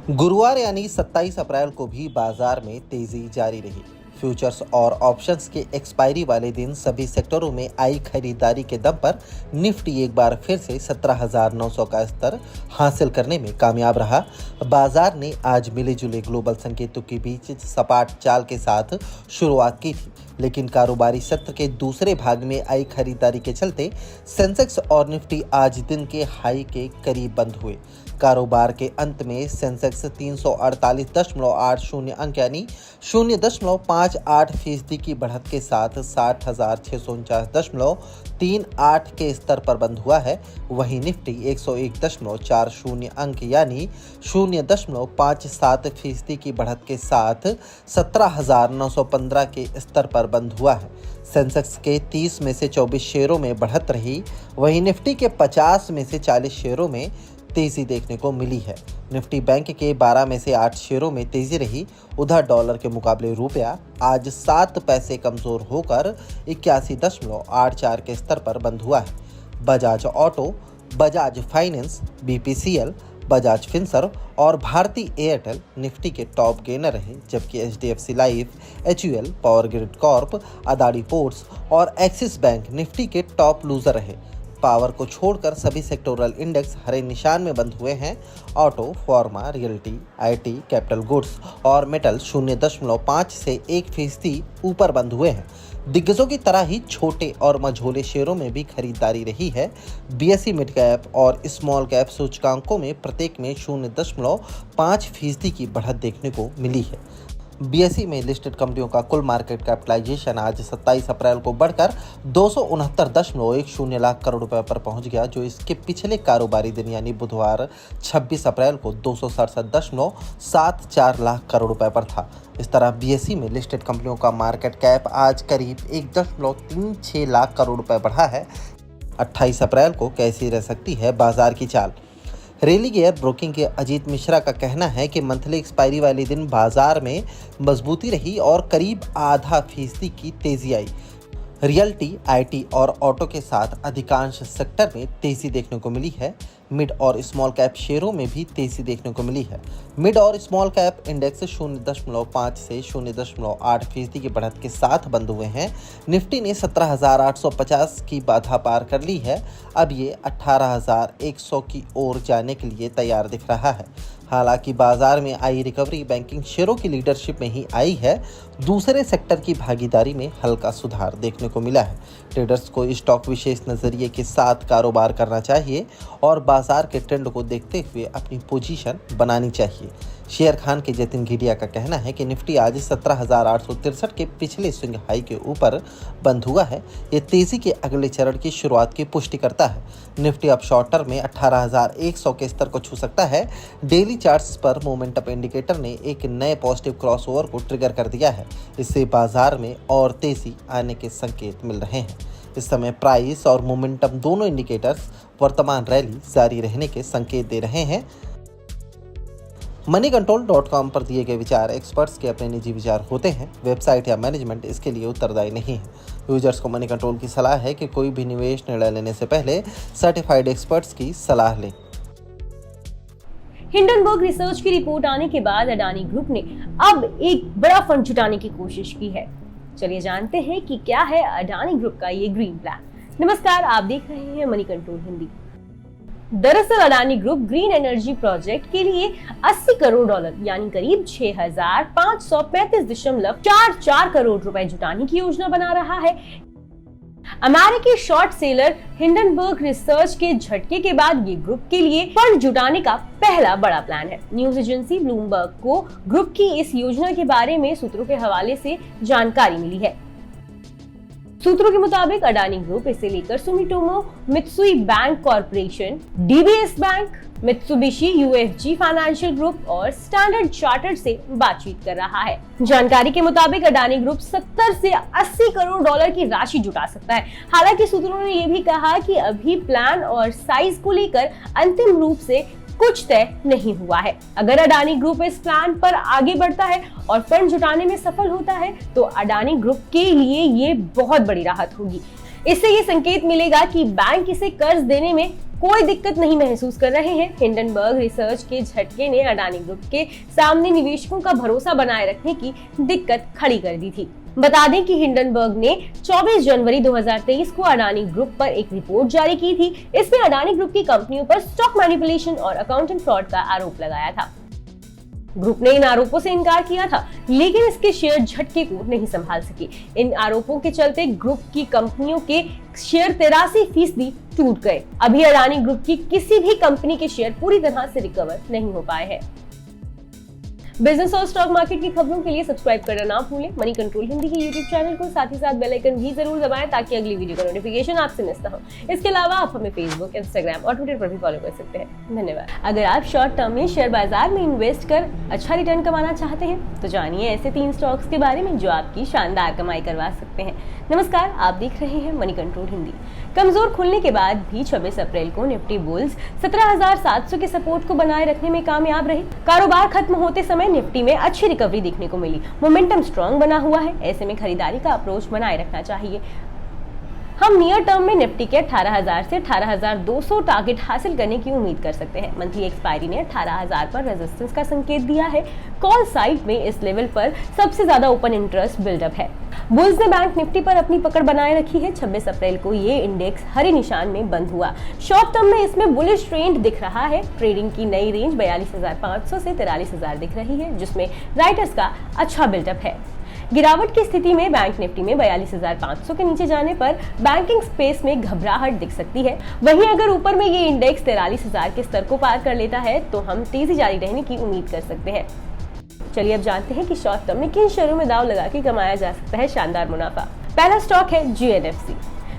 गुरुवार यानी 27 अप्रैल को भी बाजार में तेजी जारी रही। फ्यूचर्स और ऑप्शंस के एक्सपायरी वाले दिन सभी सेक्टरों में आई खरीदारी के दम पर निफ्टी एक बार फिर से 17,900 का स्तर हासिल करने में कामयाब रहा। बाजार ने आज मिले जुले ग्लोबल संकेतों के बीच सपाट चाल के साथ शुरुआत की थी, लेकिन कारोबारी सत्र के दूसरे भाग में आई खरीदारी के चलते सेंसेक्स और निफ्टी आज दिन के हाई के करीब बंद हुए। कारोबार के अंत में सेंसेक्स 348.80 अंक यानी 0.58% की बढ़त के साथ 60,649.38 के स्तर पर बंद हुआ है। वहीं निफ्टी 101.40 अंक यानी 0.57% की बढ़त के साथ 17,915 के स्तर पर बंद हुआ है। सेंसेक्स के 30 में से 24 शेयरों में बढ़त रही, वहीं निफ्टी के 50 में से 40 शेयरों में तेजी देखने को मिली है। निफ्टी बैंक के 12 में से 8 शेयरों में तेजी रही। उधर डॉलर के मुकाबले रुपया आज 7 पैसे कमजोर होकर 81.84 के स्तर पर बंद हुआ है। Bajaj auto, Bajaj finance, BPCL, Bajaj Finserv और भारती एयरटेल निफ्टी के टॉप गेनर रहे, जबकि HDFC life, HUL, power grid Corp, Adani ports और एक्सिस बैंक निफ्टी के टॉप लूजर रहे। पावर को छोड़कर सभी सेक्टोरल इंडेक्स हरे निशान में बंद हुए हैं। Auto, pharma, realty, IT, capital goods और मेटल 0.5 से 1% ऊपर बंद हुए हैं। दिग्गजों की तरह ही छोटे और मझोले शेयरों में भी खरीदारी रही है। बीएसई मिड कैप और स्मॉल कैप सूचकांकों में प्रत्येक में 0.5% की बढ़त देखने को मिली है। बीएसई में लिस्टेड कंपनियों का कुल मार्केट कैपिटलाइजेशन आज 27 अप्रैल को बढ़कर 269.10 लाख करोड़ रुपए पर पहुंच गया, जो इसके पिछले कारोबारी दिन यानी बुधवार 26 अप्रैल को 267.74 लाख करोड़ रुपए पर था। इस तरह बीएसई में लिस्टेड कंपनियों का मार्केट कैप आज करीब 1.36 लाख करोड़ रुपए बढ़ा है। 28 अप्रैल को कैसी रह सकती है बाजार की चाल? रेलिगेयर ब्रोकिंग के अजीत मिश्रा का कहना है कि मंथली एक्सपायरी वाले दिन बाजार में मजबूती रही और करीब 0.5% की तेजी आई। रियल्टी, आईटी और ऑटो के साथ अधिकांश सेक्टर में तेजी देखने को मिली है। मिड और स्मॉल कैप शेयरों में भी तेजी देखने को मिली है। मिड और स्मॉल कैप इंडेक्स 0.5 से 0.8% की बढ़त के साथ बंद हुए हैं। निफ्टी ने 17,850 की बाधा पार कर ली है। अब ये 18,100 की ओर जाने के लिए तैयार दिख रहा है। हालांकि बाजार में आई रिकवरी बैंकिंग शेयरों की लीडरशिप में ही आई है। दूसरे सेक्टर की भागीदारी में हल्का सुधार देखने को मिला है। ट्रेडर्स को स्टॉक विशेष नजरिए के साथ कारोबार करना चाहिए और बाजार के ट्रेंड को देखते हुए अपनी पोजीशन बनानी चाहिए। शेयर खान के जतिन घिडिया का कहना है कि निफ्टी आज 17,863 के पिछले स्विंग हाई के ऊपर बंद हुआ है। ये तेजी के अगले चरण की शुरुआत की पुष्टि करता है। निफ्टी अब शॉर्ट टर्म में 18,100 के स्तर को छू सकता है। डेली चार्ट्स पर मोमेंटम इंडिकेटर ने एक नए पॉजिटिव क्रॉसओवर को ट्रिगर कर दिया है। इससे बाजार में और तेजी आने के संकेत मिल रहे हैं। इस समय प्राइस और मोमेंटम दोनों इंडिकेटर्स वर्तमान रैली जारी रहने के संकेत दे रहे हैं। moneycontrol.com पर दिए गए विचार एक्सपर्ट्स के अपने निजी विचार होते हैं। वेबसाइट या मैनेजमेंट इसके लिए उत्तरदायी नहीं है। यूजर्स को मनी कंट्रोल की सलाह है कि कोई भी निवेश निर्णय लेने से पहले सर्टिफाइड एक्सपर्ट्स की सलाह लें। हिंडनबर्ग रिसर्च की रिपोर्ट आने के बाद अडानी ग्रुप ने अब एक बड़ा फंड जुटाने की कोशिश की है। चलिए जानते हैं कि क्या है अडानी ग्रुप का ये ग्रीन प्लान। नमस्कार, आप देख रहे हैं मनी कंट्रोल हिंदी। दरअसल Adani group green energy project के लिए 80 करोड़ डॉलर यानी करीब 6,535.44 करोड़ रुपए जुटाने की योजना बना रहा है। अमेरिकी शॉर्ट सेलर हिंडनबर्ग रिसर्च के झटके के बाद ये ग्रुप के लिए फंड जुटाने का पहला बड़ा प्लान है। न्यूज एजेंसी ब्लूमबर्ग को ग्रुप की इस योजना के बारे में सूत्रों के हवाले से जानकारी मिली है। सूत्रों के मुताबिक अडानी ग्रुप इसे लेकर Sumitomo Mitsui bank corporation, DBS bank, Mitsubishi UFJ financial group और स्टैंडर्ड चार्टर्ड से बातचीत कर रहा है। जानकारी के मुताबिक अडानी ग्रुप 70 से 80 करोड़ डॉलर की राशि जुटा सकता है। हालांकि सूत्रों ने यह भी कहा कि अभी प्लान और साइज को लेकर अंतिम रूप से कुछ तय नहीं हुआ है। अगर अडानी ग्रुप इस प्लान पर आगे बढ़ता है और फंड जुटाने में सफल होता है तो अडानी ग्रुप के लिए ये बहुत बड़ी राहत होगी। इससे ये संकेत मिलेगा कि बैंक इसे कर्ज देने में कोई दिक्कत नहीं महसूस कर रहे हैं। हिंडनबर्ग रिसर्च के झटके ने अडानी ग्रुप के सामने निवेशकों का भरोसा बनाए रखने की दिक्कत खड़ी कर दी थी। बता दें कि हिंडनबर्ग ने 24 जनवरी 2023 को अडानी ग्रुप पर एक रिपोर्ट जारी की थी। इसमें अडानी ग्रुप की कंपनियों पर स्टॉक मैनिपुलेशन और अकाउंटिंग फ्रॉड का आरोप लगाया था। ग्रुप ने इन आरोपों से इनकार किया था, लेकिन इसके शेयर झटके को नहीं संभाल सके। इन आरोपों के चलते ग्रुप की कंपनियों के शेयर 83% टूट गए। अभी अडानी ग्रुप की किसी भी कंपनी के शेयर पूरी तरह से रिकवर नहीं हो पाए हैं। बिजनेस और स्टॉक मार्केट की खबरों के लिए सब्सक्राइब करना ना भूलें मनी कंट्रोल हिंदी के यूट्यूब चैनल को। साथ ही साथ बेल आइकन भी जरूर दबाएं ताकि अगली वीडियो का नोटिफिकेशन आपसे मिस ना हो। इसके अलावा आप हमें फेसबुक, इंस्टाग्राम और ट्विटर पर भी फॉलो कर सकते हैं। धन्यवाद। अगर आप शॉर्ट टर्म में शेयर बाजार में इन्वेस्ट कर अच्छा रिटर्न कमाना चाहते हैं तो जानिए ऐसे 3 स्टॉक्स के बारे में जो आपकी शानदार कमाई करवा सकते हैं। नमस्कार, आप देख रहे हैं मनी कंट्रोल हिंदी। कमजोर खुलने के बाद भी 26 अप्रैल को निफ्टी बुल्स 17,700 के सपोर्ट को बनाए रखने में कामयाब रहे। कारोबार खत्म होते समय निफ्टी में अच्छी रिकवरी देखने को मिली। मोमेंटम स्ट्रॉन्ग बना हुआ है। ऐसे में खरीदारी का अप्रोच बनाए रखना चाहिए। हम नियर टर्म में निफ्टी के 18,000 से 18,200 टारगेट हासिल करने की उम्मीद कर सकते हैं। मंथली एक्सपायरी ने 18,000 पर रेजिस्टेंस का संकेत दिया है। कॉल साइड में इस लेवल पर सबसे ज्यादा ओपन इंटरेस्ट बिल्डअप है। बुल्स ने बैंक निफ्टी पर अपनी पकड़ बनाए रखी है। 26 अप्रैल को ये इंडेक्स हरे निशान में बंद हुआ। शॉर्ट टर्म में इसमें बुलिश ट्रेंड दिख रहा है। ट्रेडिंग की नई रेंज 42,500 से 43,000 दिख रही है, जिसमें राइटर्स का अच्छा बिल्डअप है। गिरावट की स्थिति में बैंक निफ्टी में 42,500 के नीचे जाने पर बैंकिंग स्पेस में घबराहट दिख सकती है। वहीं अगर ऊपर में ये इंडेक्स 43,000 के स्तर को पार कर लेता है तो हम तेजी जारी रहने की उम्मीद कर सकते हैं। चलिए अब जानते हैं कि शॉर्ट टर्म में किन शेयरों में दांव लगा के कमाया जा सकता है शानदार मुनाफा। पहला स्टॉक है GNFC।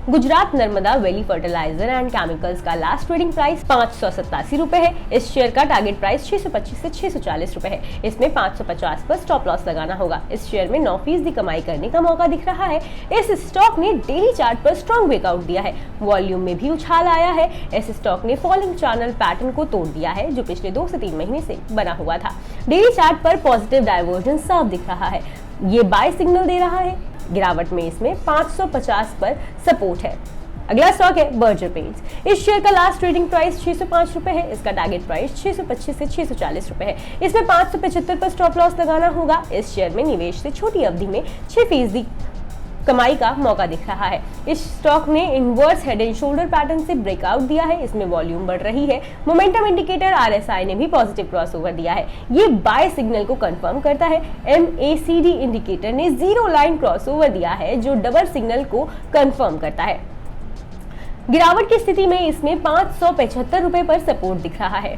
Gujarat Narmada valley fertiliser and chemicals का लास्ट ट्रेडिंग प्राइस 587 रुपए है। इस शेयर का टारगेट प्राइस 625 से 640 रुपए है। इसमें 550 पर स्टॉप लॉस लगाना होगा। इस शेयर में 9% कमाई करने का मौका दिख रहा है। इस स्टॉक ने डेली चार्ट पर स्ट्रॉन्ग ब्रेकआउट दिया है। वॉल्यूम में भी उछाल आया है। इस स्टॉक ने फॉलिंग चैनल पैटर्न को तोड़ दिया है जो पिछले 2 से 3 महीने से बना हुआ था। डेली चार्ट पर पॉजिटिव डाइवर्जेंस साफ दिख रहा है। ये बाय सिग्नल दे रहा है। गिरावट में इसमें 550 पर सपोर्ट है। अगला स्टॉक है बर्जर पेंट्स। इस शेयर का लास्ट ट्रेडिंग प्राइस 605 रुपए है। इसका टारगेट प्राइस 625 से 640 रुपए है। इसमें 575 पर स्टॉप लॉस लगाना होगा। इस शेयर में निवेश से छोटी अवधि में 6% कमाई का मौका दिख रहा है। इस स्टॉक ने inverse head and shoulder pattern से ब्रेकआउट दिया है। इसमें वॉल्यूम बढ़ रही है। मोमेंटम इंडिकेटर RSI ने भी पॉजिटिव क्रॉसओवर दिया है। ये बाय सिग्नल को कंफर्म करता है। MACD इंडिकेटर ने 0 लाइन क्रॉसओवर दिया है जो डबल सिग्नल को कंफर्म करता है। गिरावट की स्थिति में इसमें 575 रुपए पर सपोर्ट दिख रहा है।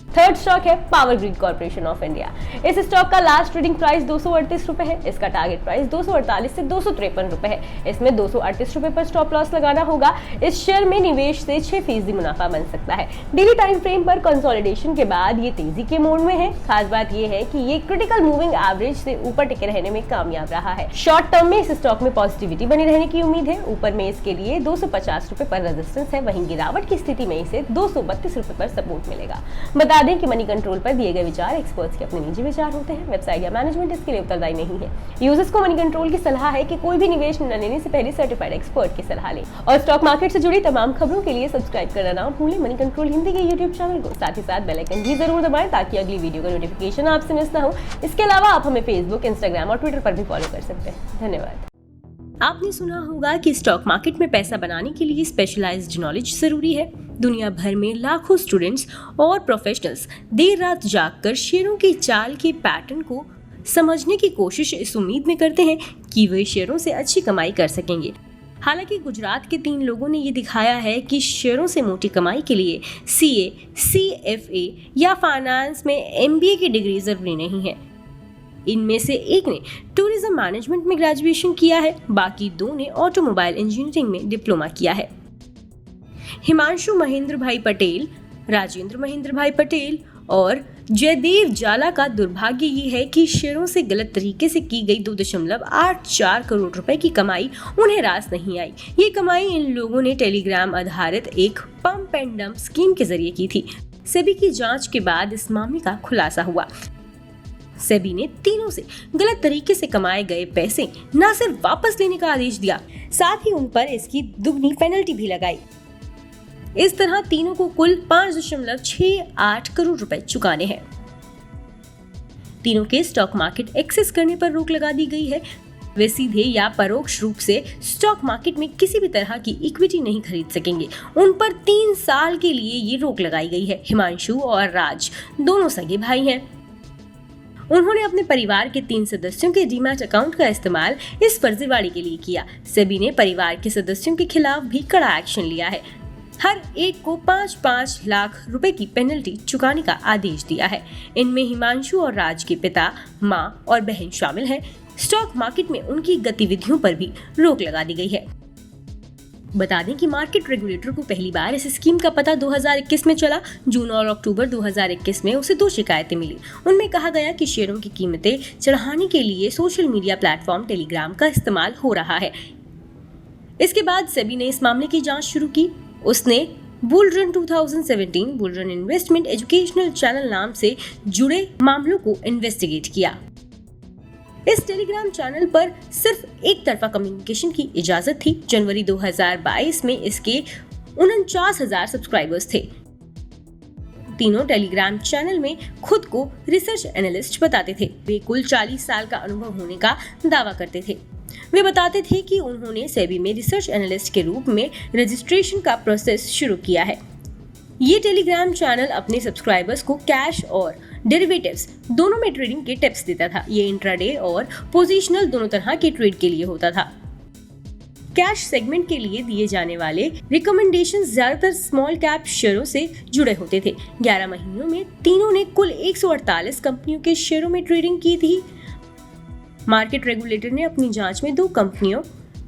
थर्ड स्टॉक है power grid corporation of India. इस स्टॉक का लास्ट ट्रेडिंग प्राइस 238 रुपए है। इसका टारगेट प्राइस 248 से 253 रुपए है। इसमें 238 रुपए पर स्टॉप लॉस लगाना होगा। इस शेयर में निवेश से 6% मुनाफा बन सकता है। डेली टाइम फ्रेम पर कंसोलिडेशन के बाद ये तेजी के मोड में है। खास बात ये है कि ये क्रिटिकल मूविंग एवरेज से ऊपर टिके रहने में कामयाब रहा है। शॉर्ट टर्म में इस स्टॉक में पॉजिटिविटी बनी रहने की उम्मीद है। ऊपर में इसके लिए 250 रुपए पर रेजिस्टेंस है। वहीं गिरावट की स्थिति में इसे 232 रुपए पर सपोर्ट मिलेगा। बता दें कि मनी कंट्रोल पर दिए गए विचार एक्सपर्ट्स के अपने निजी विचार होते हैं। वेबसाइट या मैनेजमेंट इसके लिए उत्तरदायी नहीं है। यूजर्स को मनी कंट्रोल की सलाह है कि कोई भी निवेश न लेने से पहले सर्टिफाइड एक्सपर्ट की सलाह लें। और स्टॉक मार्केट से जुड़ी तमाम खबरों के लिए सब्सक्राइब करना ना भूलें मनी कंट्रोल हिंदी के यूट्यूब चैनल को। साथ ही साथ बेल आइकन भी जरूर दबाएं ताकि अगली वीडियो का नोटिफिकेशन आपसे मिस ना हो। इसके अलावा आप हमें फेसबुक, इंस्टाग्राम और ट्विटर पर भी फॉलो कर सकते हैं। धन्यवाद। आपने सुना होगा कि स्टॉक मार्केट में पैसा बनाने के लिए स्पेशलाइज्ड नॉलेज जरूरी है। दुनिया भर में लाखों स्टूडेंट्स और प्रोफेशनल्स देर रात जागकर शेयरों की चाल के पैटर्न को समझने की कोशिश इस उम्मीद में करते हैं कि वे शेयरों से अच्छी कमाई कर सकेंगे। हालांकि गुजरात के 3 लोगों ने ये दिखाया है कि शेयरों से मोटी कमाई के लिए CA, CFA या फाइनेंस में MBA की डिग्री जरूरी नहीं है। इनमें से एक ने टूरिज्म मैनेजमेंट में ग्रेजुएशन किया है, बाकी 2 ने ऑटोमोबाइल इंजीनियरिंग में डिप्लोमा किया है। हिमांशु महेंद्र भाई पटेल, राजेंद्र महेंद्र भाई पटेल और जयदेव जाला का दुर्भाग्य ये है कि शेयरों से गलत तरीके से की गई 2.84 करोड़ रुपए की कमाई उन्हें रास नहीं आई। ये कमाई इन लोगों ने टेलीग्राम आधारित एक पंप एंड डंप स्कीम के जरिए की थी। सेबी की जांच के बाद इस मामले का खुलासा हुआ। सेबी ने तीनों से गलत तरीके से कमाए गए पैसे न सिर्फ वापस लेने का आदेश दिया, साथ ही उन पर इसकी दुगनी पेनल्टी भी लगाई। इस तरह तीनों को कुल 5.68 करोड़ रुपए चुकाने हैं। तीनों के स्टॉक मार्केट एक्सेस करने पर रोक लगा दी गई है। वे सीधे या परोक्ष रूप से स्टॉक मार्केट में किसी भी तरह की इक्विटी नहीं खरीद सकेंगे। उन पर 3 साल के लिए ये रोक लगाई गई है। हिमांशु और राज दोनों सगे भाई हैं। उन्होंने अपने परिवार के 3 सदस्यों के डीमैट अकाउंट का इस्तेमाल इस फर्जीवाड़े के लिए किया। सेबी ने परिवार के सदस्यों के खिलाफ भी कड़ा एक्शन लिया है। हर एक को 5-5 लाख रुपए की पेनल्टी चुकाने का आदेश दिया है। इनमें हिमांशु और राज के पिता, मां और बहन शामिल हैं। स्टॉक मार्केट में उनकी गतिविधियों पर भी रोक लगा दी गई है। बता दें कि मार्केट रेगुलेटर को पहली बार इस स्कीम का पता 2021 में चला। जून और अक्टूबर 2021 में उसे 2 शिकायतें मिली। उनमें कहा गया कि शेयरों की कीमतें चढ़ाने के लिए सोशल मीडिया प्लेटफॉर्म टेलीग्राम का इस्तेमाल हो रहा है। इसके बाद सेबी ने इस मामले की जांच शुरू की। उसने bull run 2017 bull run investment educational channel नाम से जुड़े मामलों को इन्वेस्टिगेट किया। इस टेलीग्राम चैनल पर सिर्फ एक तरफा कम्युनिकेशन की इजाजत थी। जनवरी 2022 में इसके 49,000 सब्सक्राइबर्स थे। तीनों टेलीग्राम चैनल में खुद को रिसर्च एनालिस्ट बताते थे। वे कुल 40 साल का अनुभव होने का दावा करते थे। वे बताते थे कि उन्होंने सेबी में रिसर्च एनालिस्ट के रूप में रजिस्ट्रेशन का प्रोसेस शुरू किया है। ये टेलीग्राम चैनल अपने सब्सक्राइबर्स को कैश और डेरिवेटिव्स दोनों में ट्रेडिंग के टिप्स देता था। ये इंट्राडे और पोजिशनल दोनों तरह के ट्रेड के लिए होता था। कैश सेगमेंट के लिए दिए जाने वाले रिकमेंडेशंस ज्यादातर स्मॉल कैप शेयरों से जुड़े होते थे। 11 महीनों में तीनों ने कुल 148 कंपनियों के शेयरों में ट्रेडिंग की थी। मार्केट रेगुलेटर ने अपनी जांच में 2 कंपनियों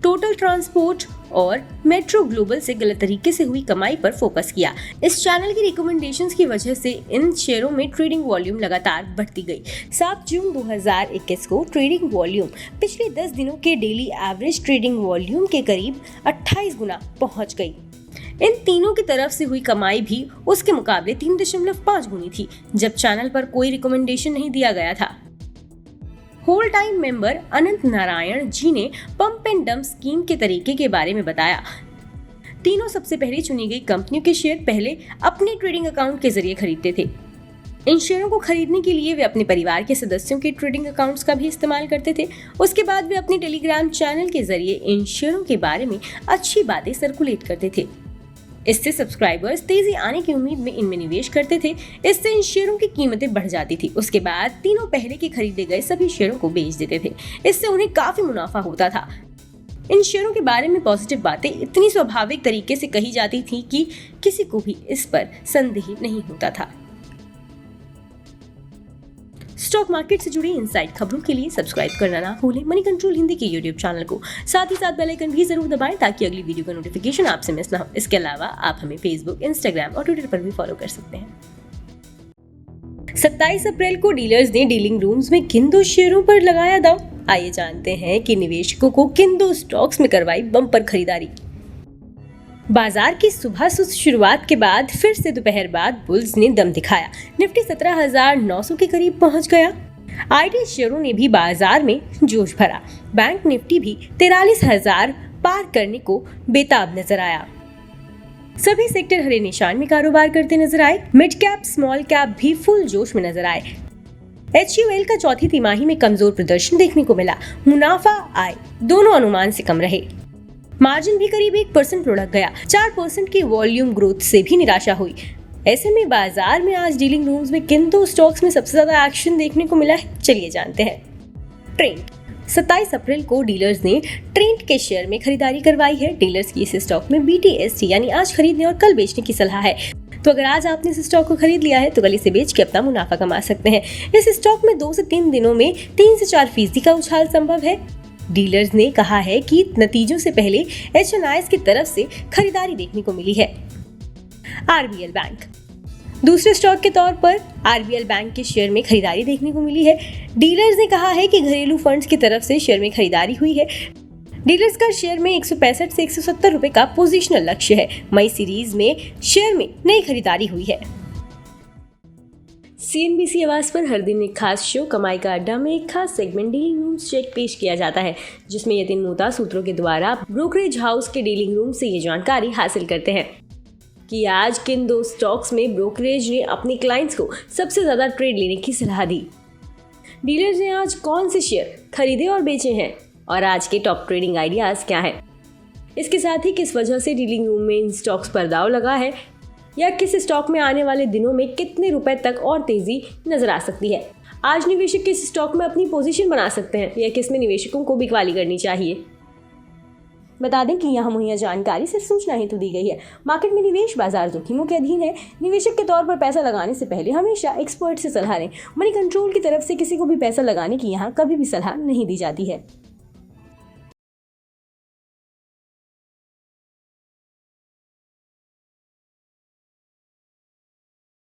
टोटल ट्रांसपोर्ट और मेट्रो ग्लोबल से गलत तरीके से हुई कमाई पर फोकस किया। इस चैनल की रिकमेंडेशंस की वजह से इन शेयरों में ट्रेडिंग वॉल्यूम लगातार बढ़ती गई। 7 जून 2021 को ट्रेडिंग वॉल्यूम पिछले 10 दिनों के डेली एवरेज ट्रेडिंग वॉल्यूम के करीब 28 गुना पहुंच गई। इन तीनों की तरफ से हुई कमाई भी उसके मुकाबले 3.5 गुनी थी, जब चैनल पर कोई रिकमेंडेशन नहीं दिया गया था। होल टाइम मेंबर अनंत नारायण जी ने पंप एंड डंप स्कीम के तरीके के बारे में बताया। तीनों सबसे पहले चुनी गई कंपनियों के शेयर पहले अपने ट्रेडिंग अकाउंट के जरिए खरीदते थे। इन शेयरों को खरीदने के लिए वे अपने परिवार के सदस्यों के ट्रेडिंग अकाउंट्स का भी इस्तेमाल करते थे। उसके बाद वे अपने टेलीग्राम चैनल के जरिए इन शेयरों के बारे में अच्छी बातें सर्कुलेट करते थे। इससे सब्सक्राइबर्स तेजी आने की उम्मीद में इनमें निवेश करते थे। इससे इन शेयरों की कीमतें बढ़ जाती थी। उसके बाद तीनों पहले के खरीदे गए सभी शेयरों को बेच देते थे। इससे उन्हें काफी मुनाफा होता था। इन शेयरों के बारे में पॉजिटिव बातें इतनी स्वाभाविक तरीके से कही जाती थी कि किसी को भी इस पर संदेह नहीं होता था। स्टॉक मार्केट से जुड़ी इनसाइड खबरों के लिए सब्सक्राइब करना ना भूलें मनी कंट्रोल हिंदी के यूट्यूब चैनल को। साथ ही साथ बेल आइकन भी जरूर दबाएं ताकि अगली वीडियो का नोटिफिकेशन आपसे मिस ना हो। इसके अलावा आप हमें फेसबुक, इंस्टाग्राम और ट्विटर पर भी फॉलो कर सकते हैं। 27 अप्रैल को डीलर्स ने डीलिंग रूम्स में किन 2 शेयरों पर लगाया दांव। आइए जानते हैं कि निवेशकों को किन 2 स्टॉक्स में करवाई बम्पर खरीदारी। बाजार की सुबह सुस्त शुरुआत के बाद फिर से दोपहर बाद बुल्स ने दम दिखाया। निफ्टी 17,900 के करीब पहुंच गया। आईटी शेयरों ने भी बाजार में जोश भरा। बैंक निफ्टी भी 43,000 पार करने को बेताब नजर आया। सभी सेक्टर हरे निशान में कारोबार करते नजर आए। मिड कैप, स्मॉल कैप भी फुल जोश में नजर आए। HUL का चौथी तिमाही में कमजोर प्रदर्शन देखने को मिला। मुनाफा, आय दोनों अनुमान से कम रहे। मार्जिन भी करीब 1% लुढ़क गया। 4% की वॉल्यूम ग्रोथ से भी निराशा हुई। ऐसे में बाजार में आज डीलिंग रूम्स में किन 2 स्टॉक्स में सबसे ज्यादा एक्शन देखने को मिला है, चलिए जानते हैं। ट्रेंट 27 अप्रैल को डीलर्स ने ट्रेंट के शेयर में खरीदारी करवाई है। डीलर्स की इस स्टॉक में BTST यानी आज खरीदने और कल बेचने की सलाह है। तो अगर आज आपने इस स्टॉक को खरीद लिया है तो कल इसे बेच के अपना मुनाफा कमा सकते हैं। इस स्टॉक में 2 से 3 दिनों में 3 से 4% का उछाल संभव है। डीलर्स ने कहा है कि नतीजों से पहले HNIs की तरफ से खरीदारी देखने को मिली है। RBL बैंक दूसरे स्टॉक के तौर पर RBL बैंक के शेयर में खरीदारी देखने को मिली है। डीलर्स ने कहा है कि घरेलू फंड्स की तरफ से शेयर में खरीदारी हुई है। डीलर्स का शेयर में 165 से 170 रुपए का पोजीशनल लक्ष्य है। मई सीरीज में शेयर में नई खरीदारी हुई है। CNBC आवाज पर हर दिन एक खास शो कमाई का अड्डा में एक खास सेगमेंट डीलिंग रूम्स चेक पेश किया जाता है, जिसमें यतिन मोहता सूत्रों के द्वारा ब्रोकरेज हाउस के डीलिंग रूम से ये जानकारी हासिल करते हैं। कि आज किन 2 स्टॉक्स में ब्रोकरेज ने अपने क्लाइंट्स को सबसे ज़्यादा ट्रेड लेने की सलाह दी। डीलर्स ने आज कौन से शेयर खरीदे और बेचे हैं और आज के टॉप ट्रेडिंग आइडियाज़ क्या हैं। इसके साथ ही किस वजह से डीलिंग रूम में इन स्टॉक्स पर दाव लगा है या किस स्टॉक में आने वाले दिनों में कितने रुपए तक और तेज़ी नजर आ सकती है। आज निवेशक किस स्टॉक में अपनी पोजीशन बना सकते हैं या किस में निवेशकों को बिकवाली करनी चाहिए। बता दें कि यहाँ मुहैया जानकारी सिर्फ सूचना हेतु दी गई है। मार्केट में निवेश बाजार जोखिमों के अधीन है। निवेशक के तौर पर पैसा लगाने से पहले हमेशा एक्सपर्ट से सलाह लें। मनी कंट्रोल की तरफ से किसी को भी पैसा लगाने की यहाँ कभी भी सलाह नहीं दी जाती है।